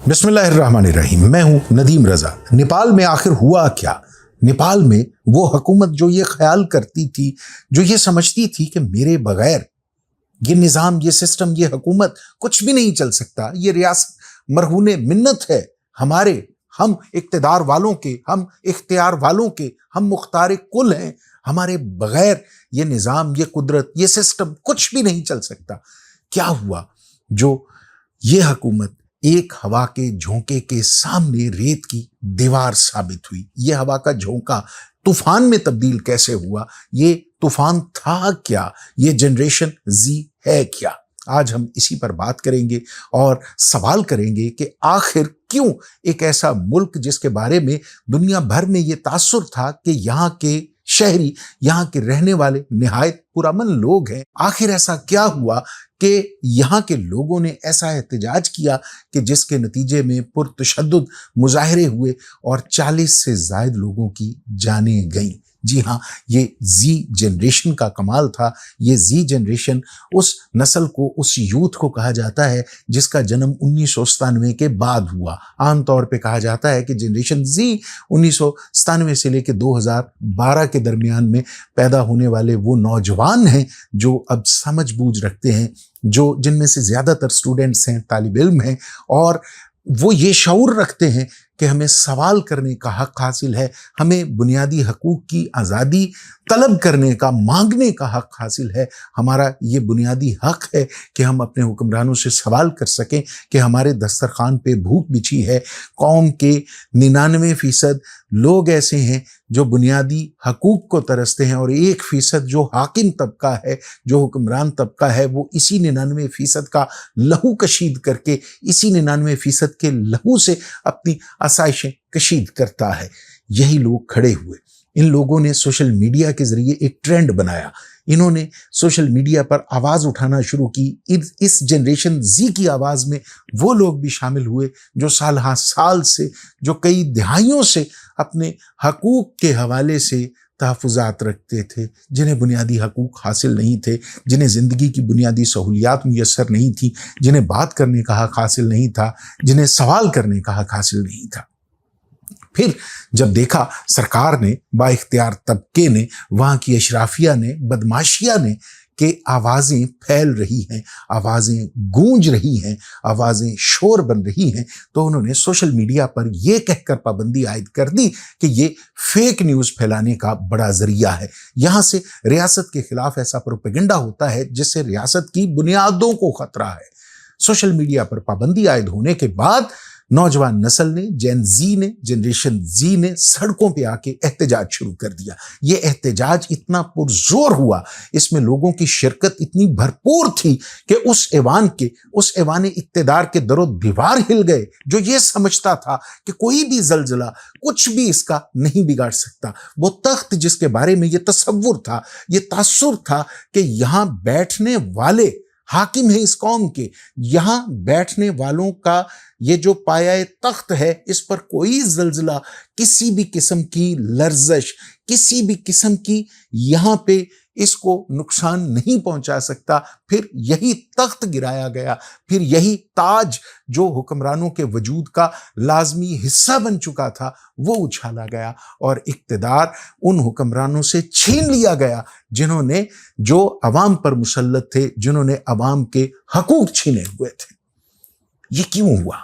बिस्मिल्लाहिर्रहमानिर्रहीम। मैं हूं नदीम रजा। नेपाल में आखिर हुआ क्या? नेपाल में वो हुकूमत जो ये ख्याल करती थी, जो ये समझती थी कि मेरे बगैर ये निज़ाम, ये सिस्टम, ये हुकूमत कुछ भी नहीं चल सकता, ये रियासत मरहूने मिन्नत है हमारे, हम इक्तदार वालों के, हम इख्तियार वालों के, हम मुख्तार कुल हैं, हमारे बगैर ये निज़ाम, ये कुदरत, ये सिस्टम कुछ भी नहीं चल सकता। क्या हुआ? जो ये हुकूमत एक हवा के झोंके के सामने रेत की दीवार साबित हुई। ये हवा का झोंका तूफान में तब्दील कैसे हुआ? ये तूफान था क्या? ये जनरेशन जी है क्या? आज हम इसी पर बात करेंगे और सवाल करेंगे कि आखिर क्यों एक ऐसा मुल्क जिसके बारे में दुनिया भर में ये तासुर था कि यहाँ के शहरी, यहाँ के रहने वाले निहायत पुरअमन लोग हैं, आखिर ऐसा क्या हुआ कि यहाँ के लोगों ने ऐसा एहतजाज किया कि जिसके नतीजे में पुरतशद्दुद मुजाहरे हुए और 40 से ज़ायद लोगों की जानें गईं। जी हाँ, ये जी जनरेशन का कमाल था। ये जी जनरेशन उस नस्ल को, उस यूथ को कहा जाता है जिसका जन्म 1997 के बाद हुआ। आमतौर पे कहा जाता है कि जनरेशन जी 1997 से लेकर 2012 के दरमियान में पैदा होने वाले वो नौजवान हैं जो अब समझ बूझ रखते हैं, जो जिनमें से ज़्यादातर स्टूडेंट्स हैं, तालिब इल्म हैं, और वो ये शऊर रखते हैं कि हमें सवाल करने का हक हासिल है, हमें बुनियादी हकूक़ की आज़ादी तलब करने का, मांगने का हक हासिल है। हमारा ये बुनियादी हक है कि हम अपने हुक्मरानों से सवाल कर सकें कि हमारे दस्तरखान पे भूख बिछी है। कौम के 99% लोग ऐसे हैं जो बुनियादी हकूक़ को तरसते हैं और 1% जो हाकिम तबका है, जो हुक्मरान तबका है, वो इसी 99% का लहू कशीद करके, इसी 99% के लहू से अपनी आसाइशें कशीद करता है। यही लोग खड़े हुए। इन लोगों ने सोशल मीडिया के जरिए एक ट्रेंड बनाया। इन्होंने सोशल मीडिया पर आवाज़ उठाना शुरू की। इस जनरेशन जी की आवाज़ में वो लोग भी शामिल हुए जो साल हाँ साल से, जो कई दिहाइयों से अपने हकूक़ के हवाले से तहफ़्फ़ुज़ात रखते थे, जिन्हें बुनियादी हकूक़ हासिल नहीं थे, जिन्हें ज़िंदगी की बुनियादी सहूलियात मुयस्सर नहीं थी, जिन्हें बात करने का हक हासिल नहीं था, जिन्हें सवाल करने का हक हासिल नहीं था। फिर जब देखा सरकार ने, बाइख्तियार तबके ने, वहाँ की अशराफिया ने, बदमाशिया ने कि आवाज़ें फैल रही हैं, आवाज़ें गूंज रही हैं, आवाज़ें शोर बन रही हैं, तो उन्होंने सोशल मीडिया पर यह कहकर पाबंदी आयद कर दी कि ये फेक न्यूज़ फैलाने का बड़ा ज़रिया है। यहाँ से रियासत के खिलाफ ऐसा प्रोपेगेंडा होता है जिससे रियासत की बुनियादों को खतरा है। सोशल मीडिया पर पाबंदी आयद होने के बाद नौजवान नस्ल ने, जेन जी ने, जनरेशन जी ने सड़कों पे आके एहतजाज शुरू कर दिया। ये एहतजाज इतना पुरजोर हुआ, इसमें लोगों की शिरकत इतनी भरपूर थी कि उस ऐवान इक्तदार के दरो दीवार हिल गए, जो ये समझता था कि कोई भी जलजला कुछ भी इसका नहीं बिगाड़ सकता। वो तख्त जिसके बारे में ये तसव्वुर था, ये तासुर था कि यहाँ बैठने वाले हाकिम है इस कौम के, यहाँ बैठने वालों का ये जो पाया तख्त है, इस पर कोई जल्जला, किसी भी किस्म की लर्जश, किसी भी किस्म की यहाँ पे इसको नुकसान नहीं पहुंचा सकता। फिर यही तख्त गिराया गया, फिर यही ताज जो हुक्मरानों के वजूद का लाजमी हिस्सा बन चुका था, वो उछाला गया और इक्तदार उन हुक्मरानों से छीन लिया गया जिन्होंने, जो अवाम पर मुसल्लत थे, जिन्होंने अवाम के हकूक छीने हुए थे। ये क्यों हुआ?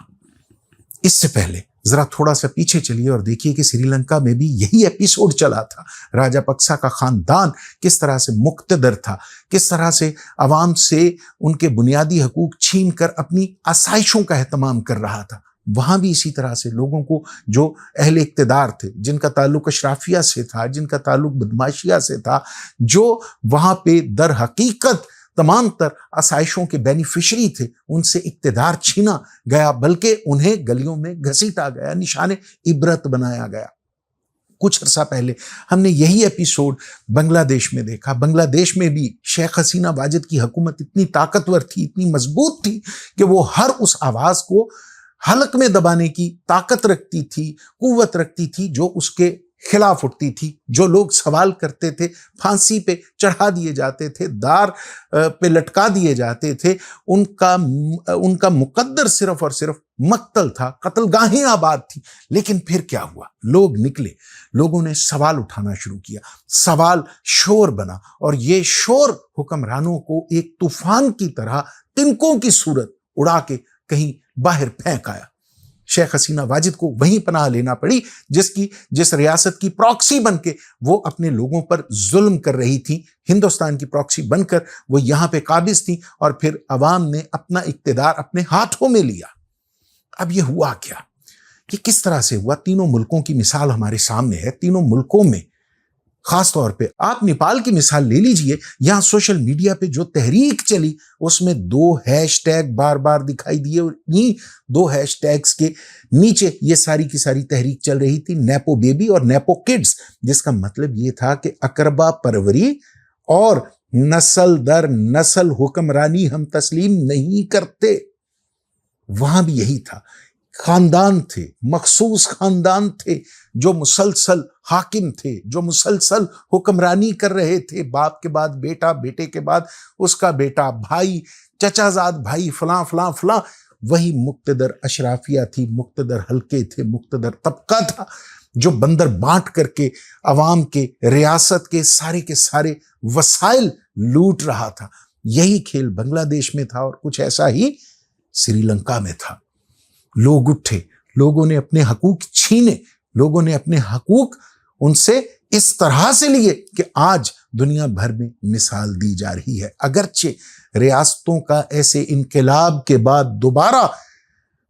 इससे पहले जरा थोड़ा सा पीछे चलिए और देखिए कि श्रीलंका में भी यही एपिसोड चला था। राजापक्सा का खानदान किस तरह से मुक्तदर था, किस तरह से अवाम से उनके बुनियादी हकूक छीन कर अपनी आसाइशों का एहतमाम कर रहा था। वहां भी इसी तरह से लोगों को, जो अहले इक्तदार थे, जिनका ताल्लुक अशराफिया से था, जिनका ताल्लुक बदमाशिया से था, जो वहां पे दर हकीकत तमाम तर आसाइशों के बेनिफिशरी थे, उनसे इक्तदार छीना गया, बल्कि उन्हें गलियों में घसीटा गया, निशाने इबरत बनाया गया। कुछ अर्सा पहले हमने यही एपिसोड बांग्लादेश में देखा। बांग्लादेश में भी शेख हसीना वाजिद की हुकूमत इतनी ताकतवर थी, इतनी मजबूत थी कि वो हर उस आवाज को हलक में दबाने की ताकत रखती थी, कुव्वत रखती थी जो उसके खिलाफ उठती थी। जो लोग सवाल करते थे फांसी पे चढ़ा दिए जाते थे, दार पे लटका दिए जाते थे। उनका मुकद्दर सिर्फ और सिर्फ मक्तल था, कत्लगाहें आबाद थी। लेकिन फिर क्या हुआ? लोग निकले, लोगों ने सवाल उठाना शुरू किया, सवाल शोर बना, और ये शोर हुक्मरानों को एक तूफान की तरह तिनकों की सूरत उड़ा के कहीं बाहर फेंक आया। शेख हसीना वाजिद को वहीं पनाह लेना पड़ी जिस रियासत की प्रॉक्सी बनके वो अपने लोगों पर जुल्म कर रही थी। हिंदुस्तान की प्रॉक्सी बनकर वो यहां पे काबिज थी, और फिर अवाम ने अपना इक्तिदार अपने हाथों में लिया। अब ये हुआ क्या? कि किस तरह से हुआ? तीनों मुल्कों की मिसाल हमारे सामने है। तीनों मुल्कों में खास तौर पे आप नेपाल की मिसाल ले लीजिए। यहां सोशल मीडिया पे जो तहरीक चली उसमें 2 हैशटैग बार बार दिखाई दिए, और इन्हीं 2 हैशटैग्स के नीचे ये सारी की सारी तहरीक चल रही थी, नेपो बेबी और नेपो किड्स, जिसका मतलब ये था कि अकरबा परवरी और नस्ल दर नस्ल हुक्मरानी हम तस्लीम नहीं करते। वहां भी यही था। खानदान थे, मखसूस खानदान थे, जो मुसलसल हाकिम थे, जो मुसलसल हुक्मरानी कर रहे थे। बाप के बाद बेटा, बेटे के बाद उसका बेटा, भाई, चचाजाद भाई, फलां फलां फलां। वही मुक्तदर अशराफिया थी, मुक्तदर हल्के थे, मुक्तदर तबका था, जो बंदर बांट करके अवाम के, रियासत के सारे वसाइल लूट रहा था। यही खेल बांग्लादेश में था, और कुछ ऐसा ही श्रीलंका में था। लोग उठे, लोगों ने अपने हकूक छीने, लोगों ने अपने हकूक उनसे इस तरह से लिए कि आज दुनिया भर में मिसाल दी जा रही है। अगरचे रियासतों का ऐसे इनकलाब के बाद दोबारा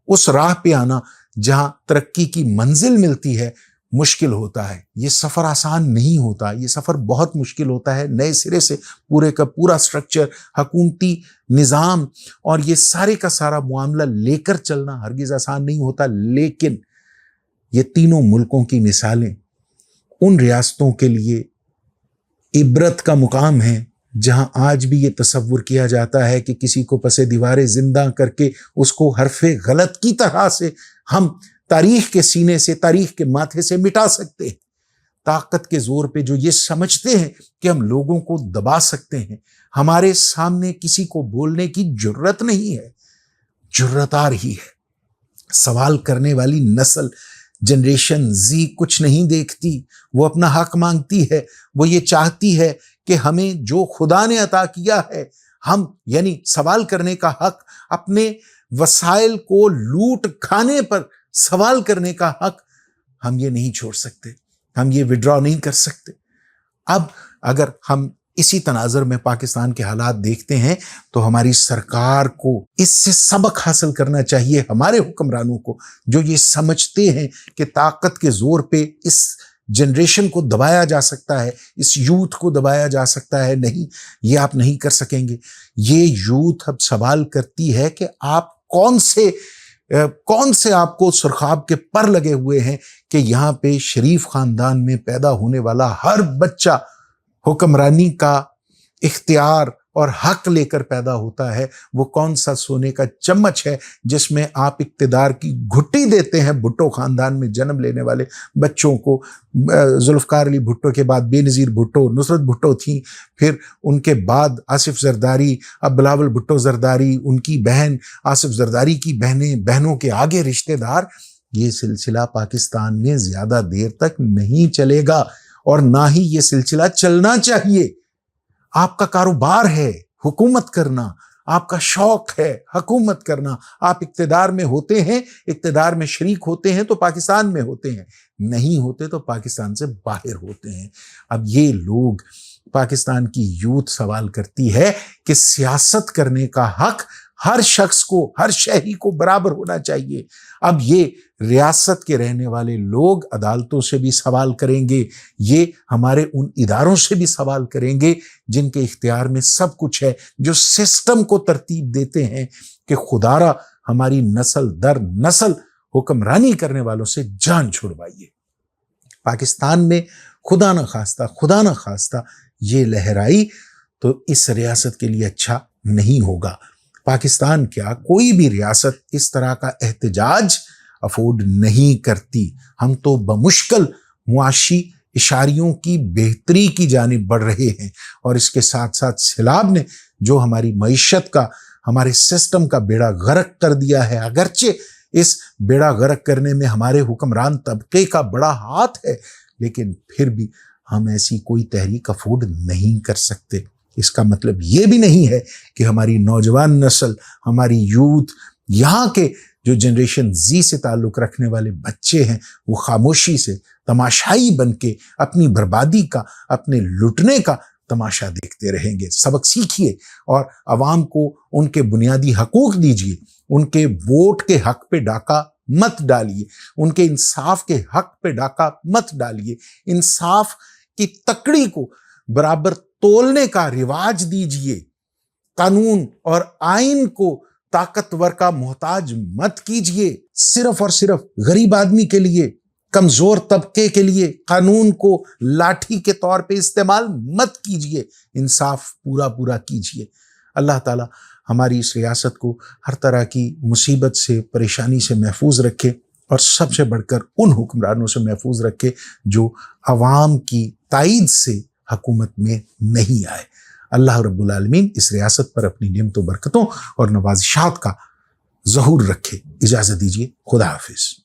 उस राह पे आना जहां तरक्की की मंजिल मिलती है मुश्किल होता है। ये सफर आसान नहीं होता, ये सफर बहुत मुश्किल होता है। नए सिरे से पूरे का पूरा स्ट्रक्चर, हुकूमती निज़ाम और ये सारे का सारा मामला लेकर चलना हरगिज आसान नहीं होता। लेकिन ये तीनों मुल्कों की मिसालें उन रियासतों के लिए इबरत का मुकाम है जहां आज भी ये तसव्वुर किया जाता है कि किसी को पसे दीवारे जिंदा करके उसको हरफे गलत की तरह से हम तारीख के सीने से, तारीख के माथे से मिटा सकते हैं। ताकत के जोर पे जो ये समझते हैं कि हम लोगों को दबा सकते हैं, हमारे सामने किसी को बोलने की जुर्रत नहीं है। जुर्रत आ रही है। सवाल करने वाली नस्ल, जनरेशन जी कुछ नहीं देखती, वो अपना हक मांगती है। वो ये चाहती है कि हमें जो खुदा ने अता किया है, हम यानी सवाल करने का हक, अपने वसाइल को लूट खाने पर सवाल करने का हक, हम ये नहीं छोड़ सकते, हम ये विड्रॉ नहीं कर सकते। अब अगर हम इसी तनाजुर में पाकिस्तान के हालात देखते हैं तो हमारी सरकार को इससे सबक हासिल करना चाहिए, हमारे हुक्मरानों को, जो ये समझते हैं कि ताकत के जोर पे इस जनरेशन को दबाया जा सकता है, इस यूथ को दबाया जा सकता है। नहीं, ये आप नहीं कर सकेंगे। ये यूथ अब सवाल करती है कि आप कौन से आपको सुरखाब के पर लगे हुए हैं कि यहाँ पे शरीफ खानदान में पैदा होने वाला हर बच्चा हुक्मरानी का इख्तियार और हक लेकर पैदा होता है। वो कौन सा सोने का चम्मच है जिसमें आप इक्तिदार की घुट्टी देते हैं भुट्टो खानदान में जन्म लेने वाले बच्चों को। जुल्फ़कार अली भुट्टो के बाद बेनज़ीर भुट्टो, नुसरत भुट्टो थी, फिर उनके बाद आसिफ जरदारी, अब बिलावल भुट्टो जरदारी, उनकी बहन आसिफ जरदारी की बहनों के आगे रिश्तेदार। ये सिलसिला पाकिस्तान में ज़्यादा देर तक नहीं चलेगा और ना ही ये सिलसिला चलना चाहिए। आपका कारोबार है हुकूमत करना, आपका शौक है हुकूमत करना। आप इक्तिदार में होते हैं, इक्तिदार में शरीक होते हैं तो पाकिस्तान में होते हैं, नहीं होते तो पाकिस्तान से बाहर होते हैं। अब ये लोग, पाकिस्तान की यूथ सवाल करती है कि सियासत करने का हक हर शख्स को, हर शहरी को बराबर होना चाहिए। अब ये रियासत के रहने वाले लोग अदालतों से भी सवाल करेंगे, ये हमारे उन इदारों से भी सवाल करेंगे जिनके इख्तियार में सब कुछ है, जो सिस्टम को तरतीब देते हैं कि खुदारा हमारी नस्ल दर नस्ल हुक्मरानी करने वालों से जान छुड़वाइए। पाकिस्तान में खुदा न खास्ता ये लहराई तो इस रियासत के लिए अच्छा नहीं होगा। पाकिस्तान क्या, कोई भी रियासत इस तरह का एहतजाज अफोर्ड नहीं करती। हम तो बमुश्किल मुआशी इशारियों की बेहतरी की जानिब बढ़ रहे हैं। और इसके साथ साथ सैलाब ने जो हमारी मईशत का, हमारे सिस्टम का बेड़ा गर्क कर दिया है, अगरचे इस बेड़ा गर्क करने में हमारे हुक्मरान तबके का बड़ा हाथ है, लेकिन फिर भी हम ऐसी कोई तहरीक अफोर्ड नहीं कर सकते। इसका मतलब ये भी नहीं है कि हमारी नौजवान नस्ल, हमारी यूथ, यहाँ के जो जनरेशन जी से ताल्लुक रखने वाले बच्चे हैं, वो खामोशी से तमाशाई बन के अपनी बर्बादी का, अपने लुटने का तमाशा देखते रहेंगे। सबक सीखिए और अवाम को उनके बुनियादी हकूक दीजिए। उनके वोट के हक पे डाका मत डालिए, उनके इंसाफ के हक पे डाका मत डालिए। इंसाफ की तकड़ी को बराबर तोलने का रिवाज दीजिए। कानून और आइन को ताकतवर का मोहताज मत कीजिए। सिर्फ और सिर्फ गरीब आदमी के लिए, कमजोर तबके के लिए कानून को लाठी के तौर पे इस्तेमाल मत कीजिए। इंसाफ पूरा पूरा कीजिए। अल्लाह ताला हमारी इस रियासत को हर तरह की मुसीबत से, परेशानी से महफूज रखे और सबसे बढ़कर उन हुक्मरानों से महफूज रखे जो अवाम की ताईद से हुकूमत में नहीं आए। अल्लाह रब्बुल आलमीन इस रियासत पर अपनी नेमतों, बरकतों और नवाजिशात का ज़हूर रखे। इजाज़त दीजिए। खुदा हाफिज़।